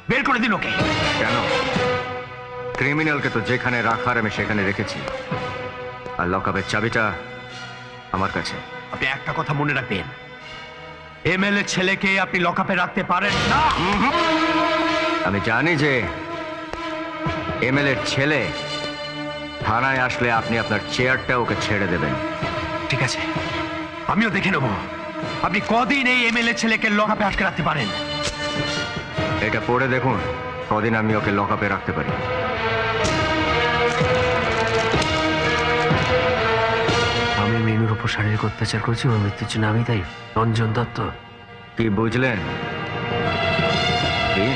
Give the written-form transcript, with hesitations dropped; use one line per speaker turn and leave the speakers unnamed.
বের করে দিন ওকে।
কেন? ক্রিমিনালকে তো যেখানে রাখার আমি সেখানে রেখেছি, আর লকআপের চাবিটা আমার কাছে।
আপনি একটা কথা মনে রাখবেন, এমএলএ ছেলেকে আপনি লকআপে রাখতে পারেন না।
আমি জানি যে এমএলএর ছেলে থানায় আসলে আপনি আপনার চেয়ারটা ওকে ছেড়ে দেবেন।
ঠিক আছে, আমিও দেখে নেব আপনি কদিন এই এমএলএ ছেলেকে লকআপে আটকে রাখতে পারেন।
এটা পড়ে দেখুন কদিন আমি ওকে লকআপে রাখতে পারি।
আমি মেনুর উপর শারীরিক অত্যাচার করছি, ওর মৃত্যুর জন্য আমি তাই। রঞ্জন দত্ত।
কি বুঝলেন? কি?